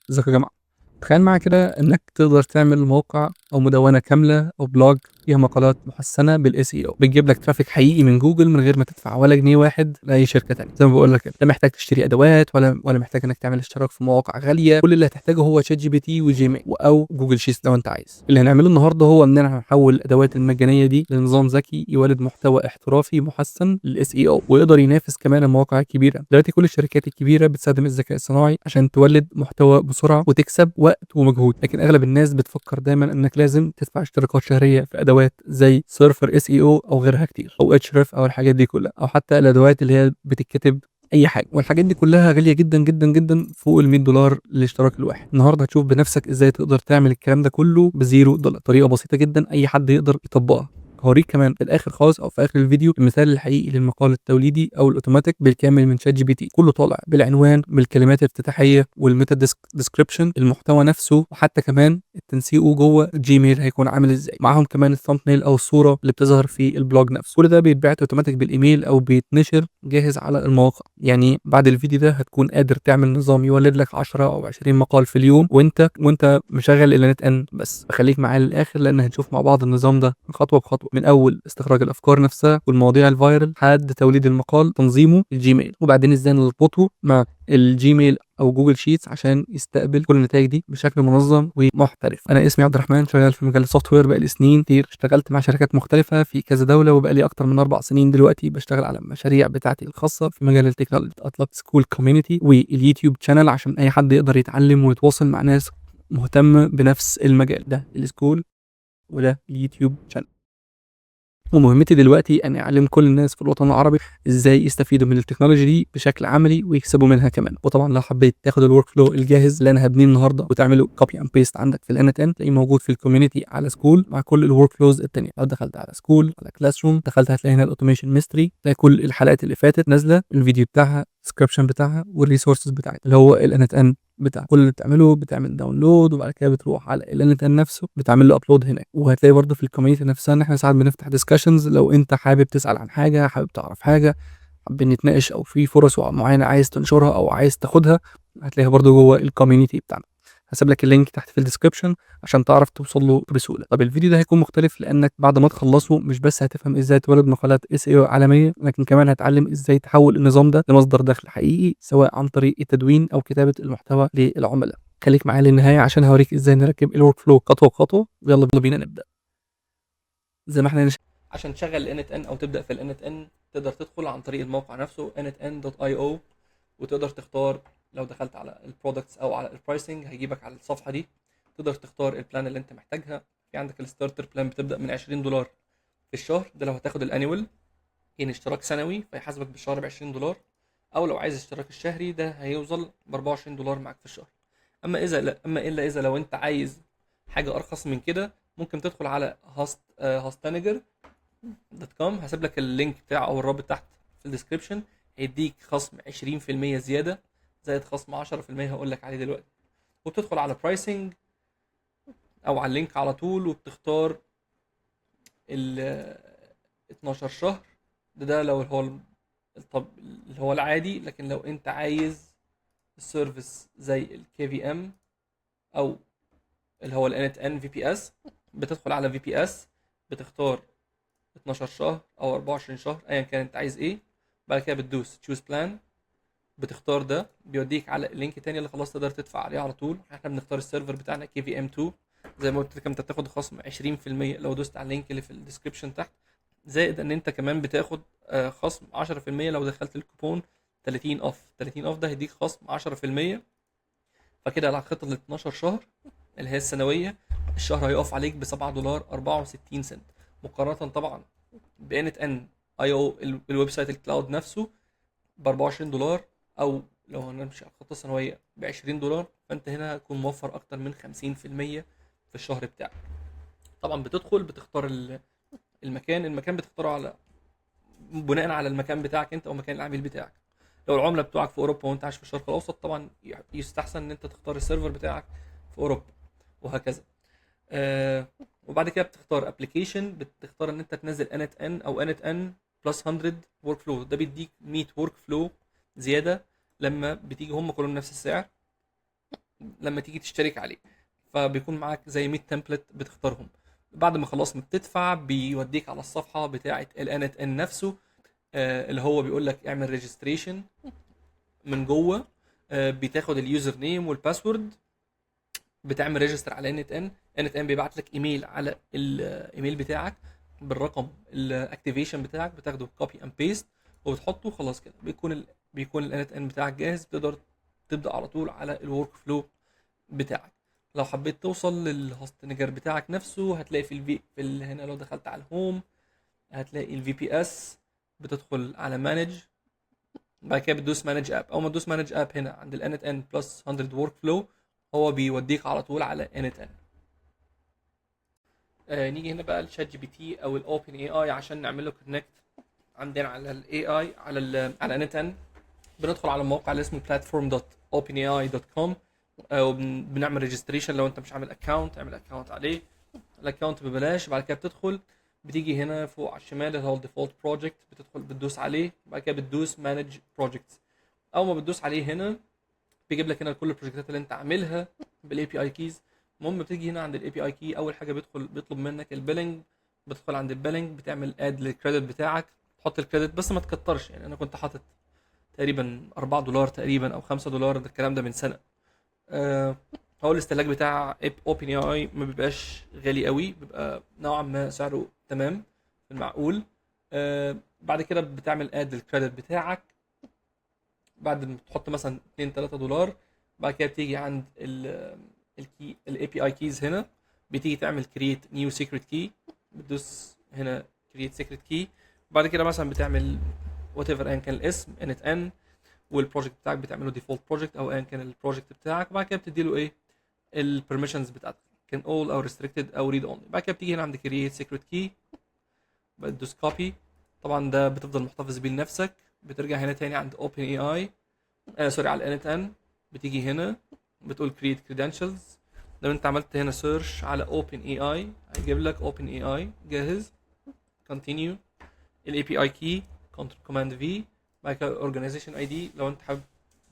ازيكم يا جماعة. تخيل معايا كده انك تقدر تعمل موقع او مدونة كاملة او بلوج فيها مقالات محسنة بالاس اي او، بتجيب لك ترافيك حقيقي من جوجل من غير ما تدفع ولا جنيه واحد لاي شركة تانية. زي ما بقول لك كده، لا محتاج تشتري ادوات ولا محتاج انك تعمل اشتراك في مواقع غالية. كل اللي هتحتاجه هو شات جي بي تي وجيميل او جوجل شيتس لو انت عايز. اللي هنعمله النهارده هو اننا هنحول الادوات المجانية دي لنظام ذكي يولد محتوى احترافي محسن للاس اي او، ويقدر ينافس كمان المواقع الكبيرة. دلوقتي كل الشركات الكبيرة بتستخدم الذكاء الصناعي عشان تولد محتوى بسرعة وتكسب وقت ومجهود، لكن اغلب الناس بتفكر دايما انك لازم تدفع اشتراكات شهريه في ادوات زي سيرفر اس اي او او غيرها كتير، او اتش او الحاجات دي كلها، او حتى الادوات اللي هي بتتكتب اي حاجه. والحاجات دي كلها غاليه جدا جدا جدا، فوق ال $100 للاشتراك الواحد. النهارده هتشوف بنفسك ازاي تقدر تعمل الكلام ده كله بزيرو دولار، طريقه بسيطه جدا اي حد يقدر يطبقها. هوريك كمان في الاخر خالص او في اخر الفيديو المثال الحقيقي للمقال التوليدي او الاوتوماتيك بالكامل من شات جي بي تي، كله طالع بالعنوان بالكلمات الافتتاحيه والميتا ديسكريبشن، المحتوى نفسه، وحتى كمان التنسيقه جوه جيميل هيكون عامل ازاي. معاهم كمان الثامبنيل او الصوره اللي بتظهر في البلوج نفسه. كل ده بيتبعت اوتوماتيك بالايميل او بيتنشر جاهز على المواقع. يعني بعد الفيديو ده هتكون قادر تعمل نظام يولد لك 10 او 20 مقال في اليوم وانت مشغل الانت ان بس. خليك معايا للاخر لان هنشوف مع بعض النظام ده خطوه بخطوه، من اول استخراج الافكار نفسها والمواضيع الفايرال لحد توليد المقال، تنظيمه الجيميل، وبعدين ازاي نربطه مع الجيميل او جوجل شيتس عشان يستقبل كل النتائج دي بشكل منظم ومحترف. انا اسمي عبد الرحمن، شغال في مجال السوفت وير بقالي سنين كتير. اشتغلت مع شركات مختلفه في كذا دوله، وبقالي اكتر من 4 سنين دلوقتي بشتغل على المشاريع بتاعتي الخاصه في مجال التكنولوجي. اطلقت سكول كوميونتي واليوتيوب شانل عشان اي حد يقدر يتعلم ويتواصل مع ناس مهتمه بنفس المجال ده، السكول وده اليوتيوب شانل. ومهمتي دلوقتي اني اعلم كل الناس في الوطن العربي ازاي يستفيدوا من التكنولوجي دي بشكل عملي ويكسبوا منها كمان. وطبعا لو حبيت تاخد الورك فلو الجاهز اللي انا هبنيه النهارده وتعمله كوبي اند بيست عندك في الان ان، تلاقيه موجود في الكوميونتي على سكول مع كل الورك فلوز التانية. لو دخلت على سكول على كلاس روم، دخلت هتلاقي هنا الاوتوميشن ميستري، تلاقي كل الحلقات اللي فاتت نازله، الفيديو بتاعها، الديسكربشن بتاعها، والريسورسز بتاعتها اللي هو الان ان بتاع. كل اللي بتعمله بتعمل داونلود، وبعد كده بتروح على الانت ان نفسه بتعمل له ابلود هناك. وهتلاقي برضه في الكوميونتي نفسها ان احنا ساعات بنفتح ديسكشنز لو انت حابب تسال عن حاجه، حابب تعرف حاجه، حابين نتناقش، او في فرص معينه عايز تنشرها او عايز تاخدها، هتلاقيها برضه جوه الكوميونتي بتاعنا. هسيب لك اللينك تحت في الديسكربشن عشان تعرف توصل له بسهوله. طب الفيديو ده هيكون مختلف لانك بعد ما تخلصه مش بس هتفهم ازاي تولد مقالات اس اي عالميه، لكن كمان هتعلم ازاي تحول النظام ده لمصدر دخل حقيقي، سواء عن طريق التدوين او كتابه المحتوى للعملاء. خليك معايا للنهايه عشان هوريك ازاي نركب الورك فلو خطوه بخطوه، ويلا بينا نبدا. زي ما احنا عشان تشغل الانت ان او تبدا في الانت ان، تقدر تدخل عن طريق الموقع نفسه nitn.io، وتقدر تختار. لو دخلت على البرودكتس او على البرايسنج هيجيبك على الصفحه دي، تقدر تختار البلان اللي انت محتاجها. في عندك الستارتر بلان بتبدا من $20 في الشهر، ده لو هتاخد الانيوال، يعني اشتراك سنوي فيحاسبك بالشهر ب $20. او لو عايز الاشتراك الشهري ده هيوصل ب $24 معاك في الشهر. اما اذا لو انت عايز حاجه ارخص من كده، ممكن تدخل على هاستانجر دوت كوم. هسيب لك اللينك بتاعه او الرابط تحت في الديسكربشن. هيديك خصم 20% زياده، زائد خصم 10% هقول لك عليه دلوقتي. وبتدخل على برايسنج او على اللينك على طول، وبتختار ال 12 شهر. ده لو هو اللي هو العادي. لكن لو انت عايز السيرفيس زي الكي في ام او اللي هو الانت ان في بي اس، بتدخل على في بي اس، بتختار 12 شهر او 24 شهر ايا كان انت عايز ايه. بعد كده بتدوس تشوز بلان، بتختار ده، بيوديك على اللينك تاني اللي خلاص تقدر تدفع عليه على طول. احنا بنختار السيرفر بتاعنا كي في ام 2. زي ما قلت لك انت بتاخد خصم 20% لو دوست على اللينك اللي في الديسكربشن تحت، زائد ان انت كمان بتاخد خصم 10% لو دخلت الكوبون 30 اوف. 30 اوف ده هيديك خصم 10%. فكده على خطة ال 12 شهر اللي هي السنوية، الشهر هيقف عليك ب $7.64، مقارنة طبعا بانت ان اي او الويب سايت الكلاود نفسه ب $24. او لو هنمشي على الخطة السنوية ب $20، فانت هنا هتكون موفر اكتر من 50% في الشهر بتاعك. طبعا بتدخل بتختار المكان بتختاره على بناء على المكان بتاعك انت او مكان العميل بتاعك. لو العملاء بتوعك في اوروبا وانت عايش في الشرق الاوسط، طبعا يستحسن ان انت تختار السيرفر بتاعك في اوروبا، وهكذا. وبعد كده بتختار ابلكيشن، بتختار ان انت تنزل انت ان او انت ان بلس 100 ورك فلو. ده بيديك 100 ورك فلو زياده لما بتيجي هم كلهم نفس السعر. لما تيجي تشترك عليه. فبيكون معاك زي 100 تمبلت بتختارهم. بعد ما خلاص ما بتدفع بيوديك على الصفحه بتاعه الانت ان نفسه، اللي هو بيقول لك اعمل ريجستريشن من جوه. بتاخد اليوزر نيم والباسورد، بتعمل ريجستر على ان ات ان بيبعت لك ايميل على الايميل بتاعك بالرقم الاكتيفيشن بتاعك، بتاخده كوبي اند بيست وبتحطه. خلاص كده بيكون الان ات ان بتاعك جاهز، تقدر تبدا على طول على الورك فلو بتاعك. لو حبيت توصل للهوستنجر بتاعك نفسه هتلاقي هنا لو دخلت على الهوم هتلاقي الفي بي اس، بتدخل على مانج، بعد كده بتدوس مانج اب. اول ما تدوس مانج اب هنا عند الان ات ان بلس 100 ورك فلو هو بيوديك على طول على ان ات ان. نيجي هنا بقى لشات جي بي تي او الاوبن اي اي عشان نعمل له كونكت عندنا على الاي اي على ان ات ان. بندخل على الموقع اللي اسمه platform.openai.com، وبنعمل ريجستريشن. لو انت مش عامل اكونت اعمل اكونت عليه، الاكونت ببلاش. بعد كده بتدخل، بتيجي هنا فوق على الشمال اللي هو الديفولت بروجكت، بتدخل بتدوس عليه، بعد كده بتدوس مانج بروجكتس. اول ما بتدوس عليه هنا بيجيب لك هنا كل البروجكتات اللي انت عاملها بالاي بي اي كيز. المهم بتيجي هنا عند الاي بي اي كي، اول حاجه بيطلب منك البيلنج. بتدخل عند البيلنج بتعمل اد للكريدت بتاعك، تحط الكريدت بس ما تكترش. يعني انا كنت حاطط تقريبا $4 تقريبا او $5، ده الكلام ده من سنه. أه هو الاستهلاك بتاع اوبن اي اي ما بيبقاش غالي قوي، بيبقى نوعا ما سعره تمام في المعقول. بعد كده بتعمل اد للكريدت بتاعك بعد ما تحط مثلا 2 $3. بعد كده بتيجي عند الكي الاي بي اي كيز هنا، بتيجي تعمل كرييت نيو سيكريت كي، بتدوس هنا كرييت سيكريت كي. بعد كده مثلا بتعمل وات ايفر ايا كان الاسم ان ات ان، والبروجكت بتاعك بتعمله ديفولت بروجكت او ايا كان البروجكت بتاعك. وبعد كده بتدي له ايه البرميشنز بتاعتك، كان اول او ريستريكتد او ريد اونلي. بعد كده بتيجي هنا عند كرييت سيكريت كي، بتدوس كوبي. طبعا ده بتفضل محتفظ بيه لنفسك. بترجع هنا تاني عند اوبن اي اي، سوري على الان ان. بتيجي هنا بتقول create credentials. لو انت عملت هنا سيرش على open AI هيجيب لك open AI جاهز. continue الاي بي اي كي control command v، بعد كده organization ID لو انت حابب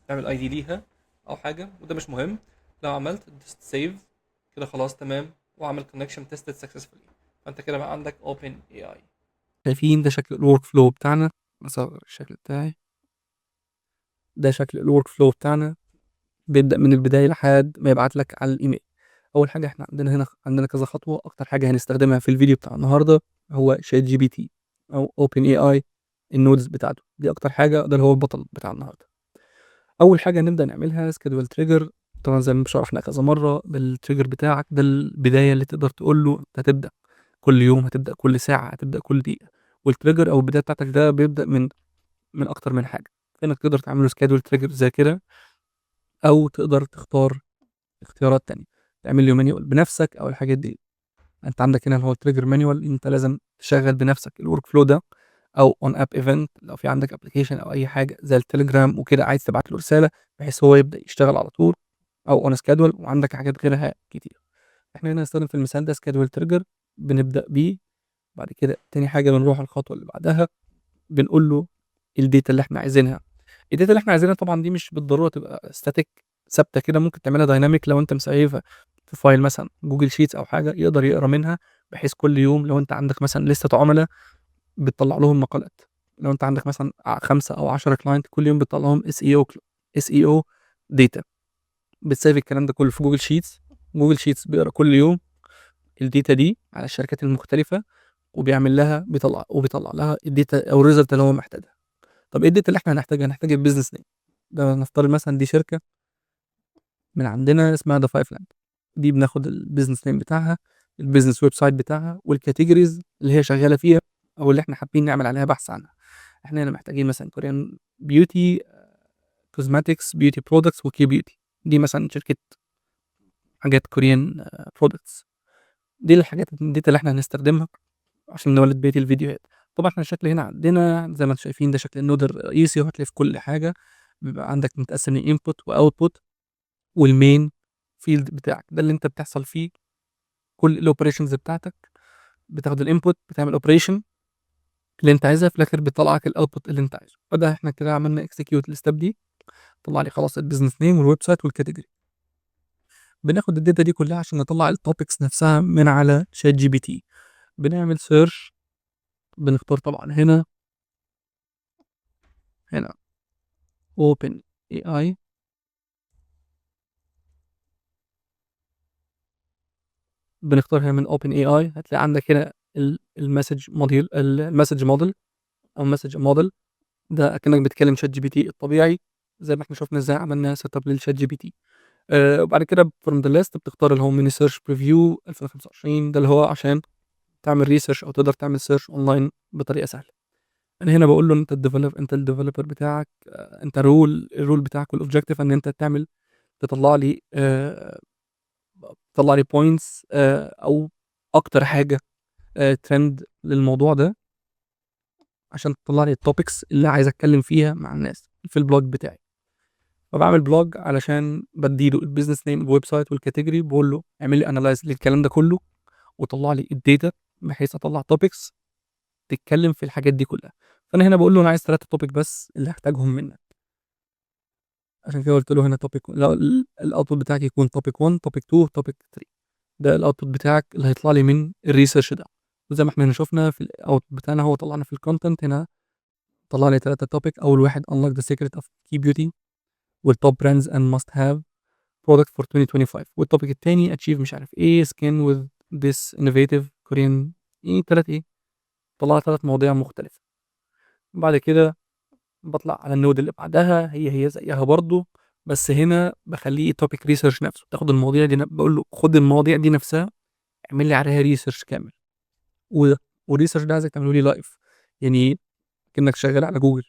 تعمل ID ليها او حاجه، وده مش مهم. لو عملت save كده خلاص تمام، وعمل connection tested successfully. فانت كده بقى عندك open AI. شايفين ده شكل الورك فلو بتاعنا. اصغر الشكل بتاعي، ده شكل الورك فلو بتاعنا. بيبدأ من البداية لحد ما يبعت لك على الإيميل. أول حاجة إحنا عندنا كذا خطوة. أكتر حاجة هنستخدمها في الفيديو بتاع النهاردة هو شات جي بي تي أو أوبن اي اي، النودز بتاعته دي أكتر حاجة، ده اللي هو البطل بتاع النهاردة. أول حاجة نبدأ نعملها سكيدول تريجر. طبعا زي ما شرحنا كذا مرة، بالتريجر بتاعك ده البداية اللي تقدر تقول له أنت هتبدأ كل يوم، هتبدأ كل ساعة، هتبدأ كل دقيقة. والتريجر أو البداية بتاعتك ده بيبدأ من أكتر من حاجة. فإنك تقدر تعمله سكيدول تريجر زي كده، أو تقدر تختار اختيارات تانية تعمل له مانيوال بنفسك او الحاجات دي. انت عندك هنا اللي هو التريجر مانيوال، انت لازم تشغل بنفسك الورك فلو ده، او اون اب ايفنت لو في عندك ابلكيشن او اي حاجه زي التليجرام وكده عايز تبعت له رساله بحيث هو يبدا يشتغل على طول، او اون سكادول. وعندك حاجات غيرها كتير. احنا هنا هنستخدم في المثال ده سكادول تريجر، بنبدا بيه. بعد كده تاني حاجه بنروح الخطوه اللي بعدها، بنقول له الداتا اللي احنا عايزينها. الداتا اللي احنا عايزينها طبعا دي مش بالضروره تبقى ستاتيك ثابته كده، ممكن تعملها دايناميك. لو انت مسيفها في فايل مثلا جوجل شيتس او حاجه يقدر يقرا منها، بحيث كل يوم لو انت عندك مثلا لسته عملاء بتطلع لهم مقالات. لو انت عندك مثلا 5 او 10 كلاينت كل يوم بتطلع لهم اس اي او داتا. بتسيف الكلام ده كله في جوجل شيتس. جوجل شيتس بيقرا كل يوم الداتا دي على الشركات المختلفه، وبيعمل لها وبيطلع لها الداتا او الريزلت اللي هو محتاجها. طب ايه الداتا اللي احنا هنحتاجها؟ هنحتاج البيزنس نيم. ده نفترض مثلا دي شركه من عندنا اسمها ذا فايف لاند. دي بناخد البيزنس نيم بتاعها، البيزنس ويب سايت بتاعها، والكاتيجوريز اللي هي شغاله فيها او اللي احنا حابين نعمل عليها بحث عنها. احنا هنا محتاجين مثلا كوريان بيوتي، كوزماتكس، بيوتي برودكتس، وكي بيوتي. دي مثلا شركه حاجات كوريان برودكتس. دي الحاجات الداتا اللي احنا هنستخدمها عشان نولد بيت الفيديوهات. طبعا احنا الشكل هنا عندنا زي ما انتم شايفين ده شكل النود الرئيسي، وهتلاقي في كل حاجه بيبقى عندك متقسم لانبوت واوتبوت والمين فيلد بتاعك. ده اللي انت بتحصل فيه كل الاوبريشنز بتاعتك. بتاخد الانبوت بتعمل اوبريشن اللي انت عايزها، في الاخر بيطلع لك الاوتبوت اللي انت عايزه. فده احنا كده عملنا اكسكيوت الستep دي، طلع لي خلاص البيزنس نيم والويب سايت والكاتيجوري. بناخد الداتا دي كلها عشان نطلع التوبكس نفسها من على شات جي بي تي. بنعمل سيرش، بنختار طبعا هنا اوبن اي اي، بنختار هنا من اوبن اي اي. هتلاقي عندك هنا المسج موديل او مسج موديل، ده اكنك بتكلم شات جي بي تي الطبيعي، زي ما احنا شفنا ازاي عملنا سيت اب للشات جي بي تي. وبعد كده فروم ذا ليست بتختار اللي هو ميني سيرش بريفيو 2025، ده اللي هو عشان تعمل ريسيرش او تقدر تعمل سيرش اونلاين بطريقه سهله. انا هنا بقول له انت الديفلوبر بتاعك، انت الرول بتاعك والاوبجيكتيف ان انت تطلع لي تطلع لي بوينتس او اكتر حاجه ترند للموضوع ده، عشان تطلع لي التوبكس اللي عايز اتكلم فيها مع الناس في البلوج بتاعي. فبعمل بلوج علشان بديله البيزنس نيم، الويب سايت، والكاتيجوري، بقول له اعمل لي انالايز للكلام ده كله وطلع لي الداتا، بحيث اطلع توبكس تتكلم في الحاجات دي كلها. فانا هنا بقول له انا عايز 3 توبك بس اللي هحتاجهم منك، عشان كده قلت له هنا توبك الاوتبوت بتاعك يكون توبك 1 توبك 2 توبك 3. ده الاوتبوت بتاعك اللي هيطلع لي من الريسيرش ده. وزي ما احنا هنا شفنا في الاوتبوت بتاعنا، هو طلعنا في الكونتنت هنا، طلع لي 3 توبك. اول واحد unlock the secret of key beauty، والتوب براندز and must have product for 2025. والتوبيك التاني achieve مش عارف ايه skin with this innovative Korean ايه تلات ايه، طلع 3 مواضيع مختلفة. بعد كده بطلع على النود اللي بعدها، هي زيها برضو، بس هنا بخليه توبيك ريسيرش نفسه. تاخد المواضيع دي بقول له خد المواضيع دي نفسها اعمل لي عليها ريسيرش كامل، و... والريسيرش ده عايزك تعمله لي لايف، يعني كأنك شغال على جوجل.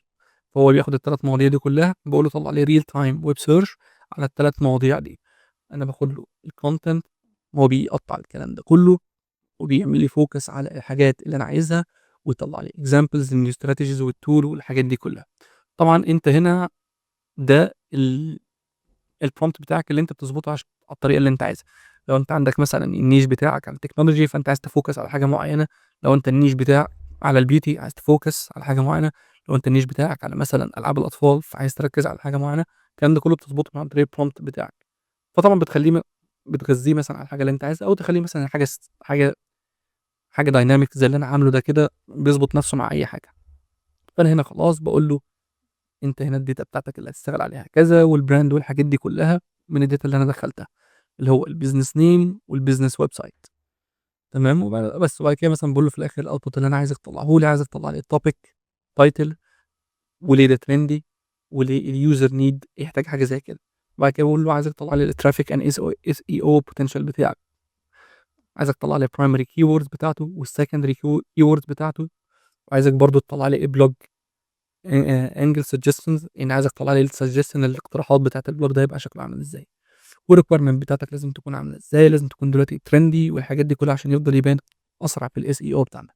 فهو بياخد ال3 مواضيع دي كلها، بقول له طلع لي ريل تايم ويب سيرش على ال3 مواضيع دي. انا باخد له الكونتنت، هو بيقطع الكلام ده كله وبيعمل لي فوكس على الحاجات اللي انا عايزها، ويطلع لي اكزامبلز من الاستراتيجيز والتول والحاجات دي كلها. طبعا انت هنا ده البرومبت بتاعك اللي انت بتظبطه عشان على الطريقه اللي انت عايزها. لو انت عندك مثلا النيش بتاعك على التكنولوجي، فانت عايز تفوكس على حاجه معينه. لو انت النيش بتاعك على البيوتي، عايز تفوكس على حاجه معينه. لو انت النيش بتاعك على مثلا العاب الاطفال، فعايز تركز على حاجه معينه. الكلام ده كله بتظبطه من عن طريق البرومبت بتاعك. فطبعا بتغذيه مثلا على الحاجه اللي انت عايزها، او تخليه مثلا حاجه دايناميك زي اللي انا عامله ده كده، بيظبط نفسه مع اي حاجه. فانا هنا خلاص بقول له انت هنا الداتا بتاعتك اللي هتشتغل عليها كذا، والبراند والحاجات دي كلها من الداتا اللي انا دخلتها، اللي هو البيزنس نيم والبيزنس ويب سايت. تمام. وبعد كده مثلا بقول له في الاخر الاوتبوت اللي انا عايزك تطلعه لي، عايزك تطلع لي التوبيك تايتل، وليه ده ترندي، وليه اليوزر نيد يحتاج حاجه زي كده. بعد كده بقول له عايزك تطلع لي الترافيك ان اس اي او بوتنشال بتاعك، عايزك تطلع لي البرايمري كي ووردز بتاعته والسكندري كي ووردز بتاعته، وعايزك برضو تطلع لي البلوج انجل سجستشنز، يعني عايزك تطلع لي السجستشن الاقتراحات بتاعت البلوج ده يبقى شكله عامل ازاي، والريكويرمنت بتاعتك لازم تكون عامله ازاي، لازم تكون دلوقتي ترندي والحاجات دي كلها عشان يفضل يبان اسرع في الاس اي او بتاعنا.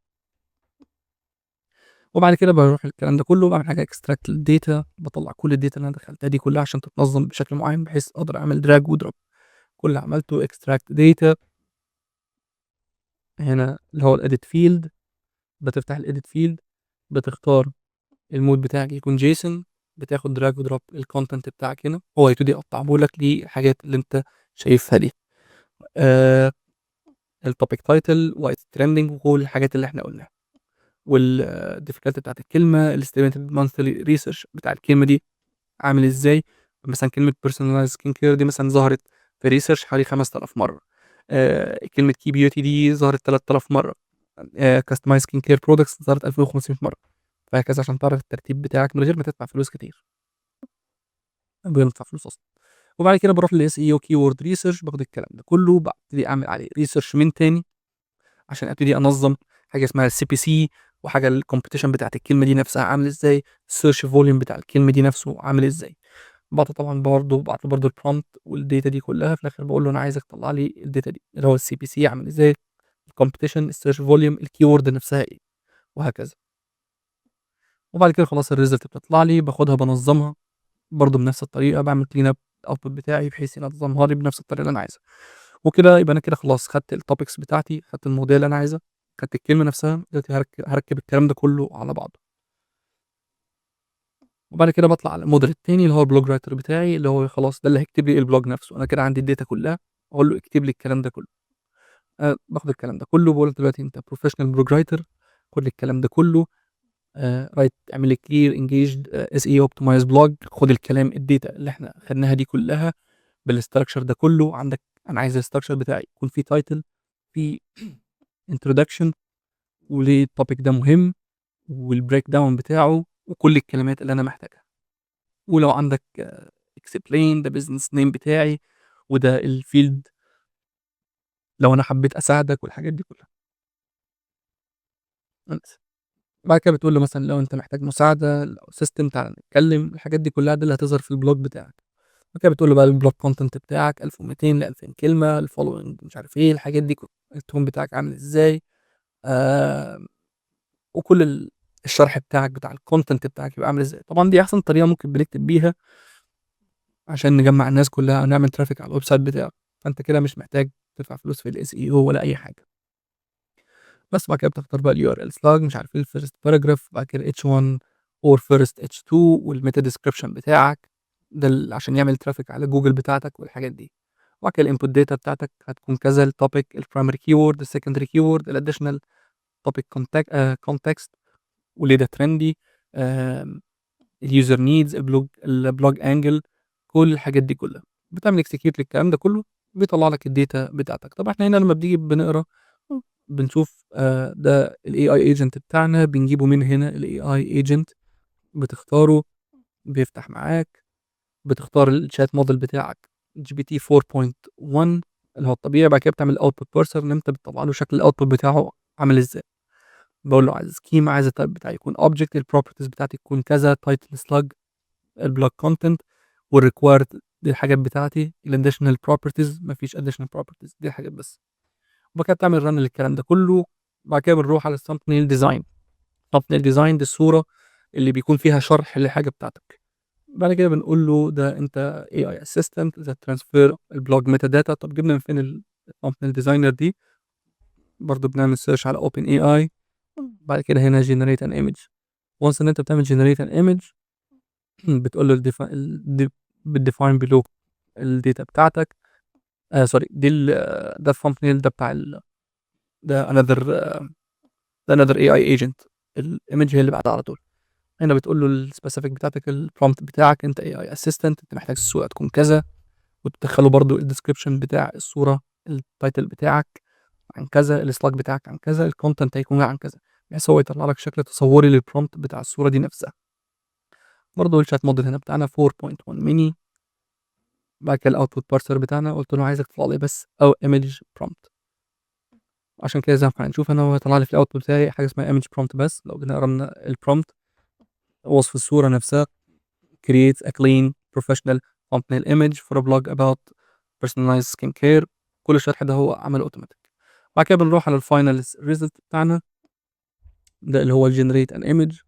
وبعد كده بروح الكلام ده كله بعمل حاجه اكستراكت للداتا، بطلع كل الداتا اللي انا دخلتها دي كلها عشان تتنظم بشكل معين، بحيث اقدر اعمل دراج ودروب. كل اللي عملته اكستراكت داتا، هنا اللي هو الاديت فيلد، بتفتح الاديت فيلد، بتختار المود بتاعك يكون جيسون، بتاخد دراج ودروب الكونتنت بتاعك هنا، هو يبتدي يقطعه لك للحاجات اللي انت شايفها دي. آه التوبيك تايتل، وايت ترندنج، وكل الحاجات اللي احنا قلناها، والديفيكالتي بتاعت الكلمه، الاستيميتد مانثلي ريسيرش بتاع الكلمه دي عامل ازاي. مثلا كلمه بيرسوناليز سكين كير دي مثلا ظهرت في ريسيرش حوالي 5000 مره. كلمه كي بيوتي دي ظهرت 3000 مره. كاستمايز سكين كير برودكتس ظهرت 2500 مره. فهكذا عشان تعرف الترتيب بتاعك من غير ما تدفع فلوس كتير، بندفع فلوس اصلا. وبعد كده بروح للاس اي او كي وورد ريسيرش، باخد الكلام ده كله ببتدي اعمل عليه ريسيرش من تاني، عشان ابتدي انظم حاجه اسمها السي بي سي، وحاجه الكومبيتيشن بتاعت الكلمه دي نفسها عامل ازاي، السيرش فوليوم بتاع الكلمه دي نفسه عامل ازاي. طبعا برضه بعت له برضه البرومبت والداتا دي كلها. في الاخر بقول له انا عايزك تطلع لي الداتا دي اللي هو السي بي سي عامل ازاي، الكومبيتيشن، السيرش فوليوم، الكيورد نفسها ايه، وهكذا. وبعد كده خلاص الريزلت بتطلع لي، باخدها بنظمها برضه بنفس الطريقه، بعمل كلين اب الاوتبوت بتاعي بحيث ينظمها لي بنفس الطريقه اللي انا عايزها. وكده يبقى انا كده خلاص خدت التوبكس بتاعتي، خدت المواضيع اللي انا عايزها، خدت الكلمه نفسها. دلوقتي هركب الكلام ده كله على بعضه. وبعد كده بطلع على الموديل التاني اللي هو البلوج رايتر بتاعي، اللي هو خلاص ده اللي هيكتب لي البلوج نفسه. انا كده عندي الداتا كلها، اقول له اكتب لي الكلام ده كله. باخد الكلام ده كله بقول له دلوقتي انت بروفيشنال بلوج رايتر، خد الكلام ده كله، رايت اعمل لي كلير انجيجد اس اي اوبتمايز بلوج، خد الكلام الداتا اللي احنا خدناها دي كلها بالاستراكشر ده كله عندك. انا عايز الاستراكشر بتاعي يكون فيه تايتل، فيه انترودكشن، وليه التوبيك ده مهم، والبريك داون بتاعه، وكل الكلمات اللي انا محتاجها. ولو عندك اكسبلين ده بزنس نيم بتاعي، وده الفيلد لو انا حبيت اساعدك، والحاجات دي كلها. بس. بعد كده بتقول له مثلا لو انت محتاج مساعده، لو سيستم تعالى نتكلم، الحاجات دي كلها دي اللي هتظهر في البلوج بتاعك. بعد كده بتقول له بقى البلوج كونتنت بتاعك 1200 ل 2000 كلمه، الفولوينج مش عارف ايه الحاجات دي التون بتاعك عامل ازاي، آه وكل الشرح بتاعك بتاع الكونتنت بتاعك يبقى عامل ازاي. طبعا دي احسن طريقه ممكن بنكتب بيها عشان نجمع الناس كلها ونعمل ترافيك على الويب سايت بتاعك. فانت كده مش محتاج تدفع فلوس في الاس اي او ولا اي حاجه. بس بعد كده بتختار بقى اليو ار ال سلاج مش عارف ايه الفيرست باراجراف، بعد كده اتش 1 اور فيرست اتش 2، والميتا ديسكربشن بتاعك ده عشان يعمل ترافيك على جوجل بتاعتك والحاجات دي. وبعد كده الانبوت داتا بتاعتك هتكون كذا، التوبيك، البرايمري كيورد، السكندري كيورد، الاديشنال توبيك كونتكست، وليه ده ترندي، اليوزر نيدز، البلوج انجل، كل الحاجات دي كلها. بتعمل اكسكيوت للكلام ده كله، بيطلع لك الداتا بتاعتك. طبعا احنا هنا لما بنيجي بنقرا بنشوف ده الاي اي ايجنت بتاعنا، بنجيبه من هنا الاي اي ايجنت، بتختاره، بيفتح معاك، بتختار الشات موديل بتاعك جي بي تي 4.1 اللي هو الطبيعي. بعد كده بتعمل الاوتبوت بارسر ان انت بتطلع له شكل الاوتبوت بتاعه عامل ازاي. بقول له عايز سكيما، عايز التايب بتاعي يكون اوبجكت، البروبرتيز بتاعتي تكون كذا، تايتل سلاج، البلوك كونتنت، والريكوايرد دي الحاجات بتاعتي، الاديشنال بروبرتيز مفيش اديشنال بروبرتيز دي الحاجات بس. وبعد كده بتعمل رن للكلام ده كله. بعد كده بنروح على الثامبنيل ديزاين. الثامبنيل ديزاين دي الصوره اللي بيكون فيها شرح للحاجه بتاعتك. بعد كده بنقول له ده انت اي اي اسيستنت ده ترانسفير البلوج ميتا داتا. طب جبنا من فين الثامبنيل ديزاينر دي؟ برضه بنعمل سيرش على اوبن اي اي. بعد كده هنا جنريت ان ايمج. وانس ان انت بتعمل جنريت ان ايمج بتقول له بتديفاين بلو الداتا بتاعتك. سوري دي ده الثامبنيل ده بتاع ده انذر ده انذر اي اي ايجنت. الايمج هي اللي بعدها على طول. هنا بتقول له السبيسيفيك بتاعتك، البرومبت بتاعك انت اي اي اسيستنت، انت محتاج الصوره تكون كذا، وتدخله برضو الديسكربشن بتاع الصوره، التايتل بتاعك عن كذا، السلاج بتاعك عن كذا، الكونتنت هيكون عن كذا، بحيث هو يطلع لك شكل تصوري للبرومبت بتاع الصوره دي نفسها. برضو الشات موديل هنا بتاعنا 4.1 ميني. بعد كده الاوتبوت بارسر بتاعنا قلت له عايزك تطلع لي بس او ايمج برومبت. عشان كده زي ما هنشوف انا هو طلع لي في الاوتبوت بتاعي حاجه اسمها ايمج برومبت. بس لو جينا قرمنا البرومبت، وصف الصوره نفسها create a clean professional thumbnail image for a blog about personalized skincare، كل الشرح ده هو عمله اوتوماتيك. بعد كده بنروح على الفاينل ريزلت بتاعنا، ده اللي هو generate an image.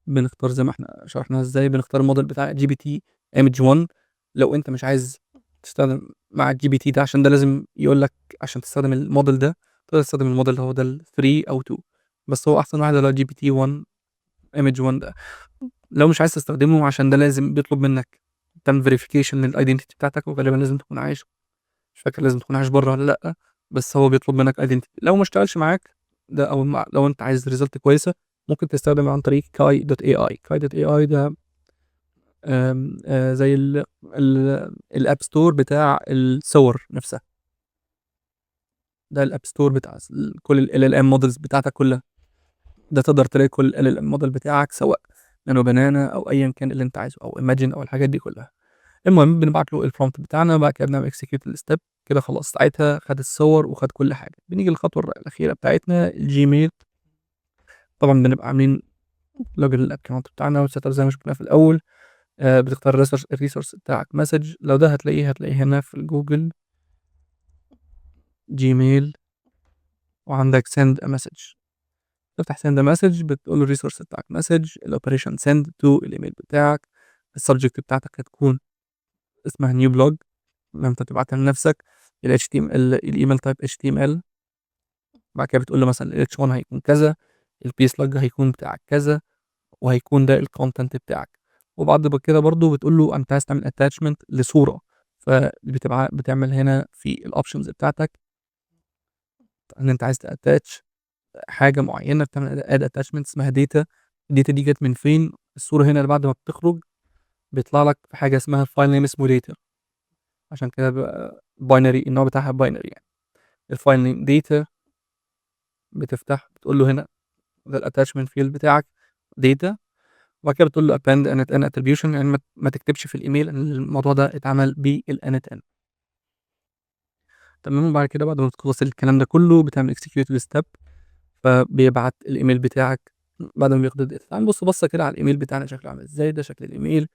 بنختار زي ما احنا شرحنا ازاي، بنختار الموديل بتاع جي بي تي ايمج 1. لو انت مش عايز تستخدم مع الجي بي تي ده عشان ده لازم يقول لك عشان تستخدم الموديل ده تقدر تستخدم الموديل اللي هو ده ال 3 او 2، بس هو احسن واحد اللي هو جي بي تي 1 ايمج 1 ده. لو مش عايز تستخدمه عشان ده لازم بيطلب منك تعمل فيريفيكيشن للايدنتي بتاعتك، وغالبا لازم تكون عايش، مش فاكر لازم تكون عايش بره ولا لا، بس هو بيطلب منك ايدنتي. لو ما اشتغلش معاك ده، او لو انت عايز ريزلت كويسه ممكن تستخدم عن طريق كاي دوت اي اي. كاي دوت اي اي ده زي الاب ستور بتاع الصور نفسها. ده الاب ستور بتاع كل ال ال ام مودلز بتاعتك كلها. ده تقدر تلاقي كل ال ال ام موديل بتاعك، سواء نانو بنانا او ايا كان اللي انت عايزه، او ايماجن او الحاجات دي كلها. المهم بنبعت له البرومبت بتاعنا، بعد كده بنعمل اكسكيوت الستيب كده خلاص. ساعتها خد الصور وخد كل حاجه. بنيجي للخطوه الاخيره بتاعتنا، الجيميل. طبعا بنبقى عاملين لوجن للاكونت بتاعنا وسيت اب زي ما شفنا في الاول. بتختار الريسورس بتاعك مسج، لو ده هتلاقيه هنا في الجوجل جيميل، وعندك send a message. تفتح send a message، بتقول له الريسورس بتاعك مسج، الاوبريشن send to الايميل بتاعك. السبجكت بتاعتك هتكون اسمها نيو بلوج لما انت تبعتها لنفسك. ال HTML الايميل تايب HTML. بعد كده بتقول له مثلا ال H1 هيكون كذا، البي سلاج هيكون بتاعك كذا، وهيكون ده الكونتنت بتاعك. وبعد كده برضو بتقول له انت عايز تعمل اتاتشمنت لصوره، بتعمل هنا في الoptions بتاعتك إن أنت عايز تattach حاجة معينة، بتعمل add attachment اسمها data. الdata دي جت من فين؟ الصورة هنا اللي بعد ما بتخرج بيطلع لك في حاجة اسمها file name اسمه data، عشان كده بيبقى binary، النوع بتاعها binary يعني. الfile name data بتفتح بتقول له هنا ده الattachment field بتاعك data، وبعد كده بتقول له append n attribution، يعني ما تكتبش في الإيميل إن الموضوع ده اتعمل بالNN. تمام. وبعد كده بعد ما بتخلص الكلام ده كله بتعمل execute الstep، فبيبعت الإيميل بتاعك. بعد ما بياخد الداتا تعال نبص بصة كده على الإيميل بتاعنا شكله عامل إزاي. ده شكل الإيميل،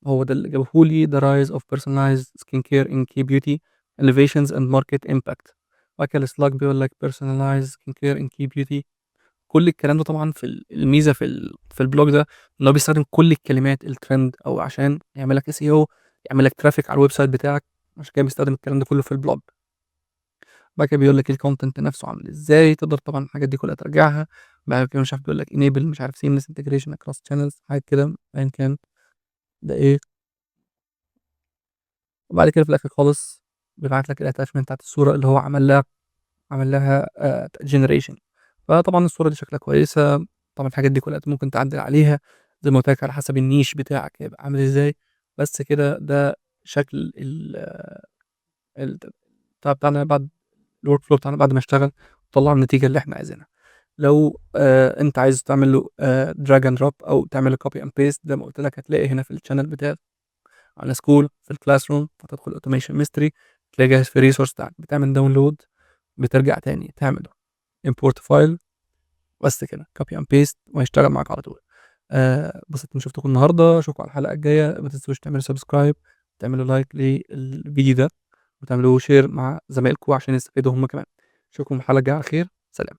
هو ده اللي جابه لي. The rise of personalized skincare in key beauty innovations and market impact. وبعد كده السلاج بيقول لك personalized skincare in key beauty. كل الكلام ده طبعا في الميزة في البلوج ده إن هو بيستخدم كل الكلمات الترند، أو عشان يعمل لك SEO، يعمل لك ترافيك على الويب سايت بتاعك، عشان كده بيستخدم الكلام ده كله في البلوج. بعد كده بيقول لك الكونتنت نفسه عامل ازاي، تقدر طبعا الحاجات دي كلها ترجعها. بعد كده مش عارف بيقول لك enable مش عارف seamless integration across channels، حاجه كده ايا كان ده ايه. وبعد كده في الاخر خالص بيبعت لك الاتاشمنت بتاعت الصوره اللي هو عمل لها جنريشن. فطبعا الصوره دي شكلها كويسه. طبعا الحاجات دي كلها ممكن تعدل عليها زي ما قلت لك على حسب النيش بتاعك هيبقى عامل ازاي. بس كده ده شكل ال- بتاعنا بعد الورك فلو بتاعنا بعد ما اشتغل وطلع النتيجه اللي احنا عايزينها. لو انت عايز تعمل له دراج اند دروب او تعمل له كوبي اند بيست، زي ما قلت لك هتلاقي هنا في الشانل بتاعك على سكول في الكلاس روم، هتدخل اوتوميشن ميستري تلاقي جاهز في الريسورس بتاعك، بتعمل داونلود، بترجع تاني تعمل امبورت فايل، بس كده كوبي اند بيست وهيشتغل معاك على طول. بسيط إني شفتكم النهارده، اشوفكم على الحلقه الجايه. ما تنسوش تعملوا سبسكرايب، تعملوا لايك للفيديو ده، وتعملوا شير مع زمايلكم عشان يستفيدوا هم كمان. اشوفكم في الحلقه الجايه على خير. سلام.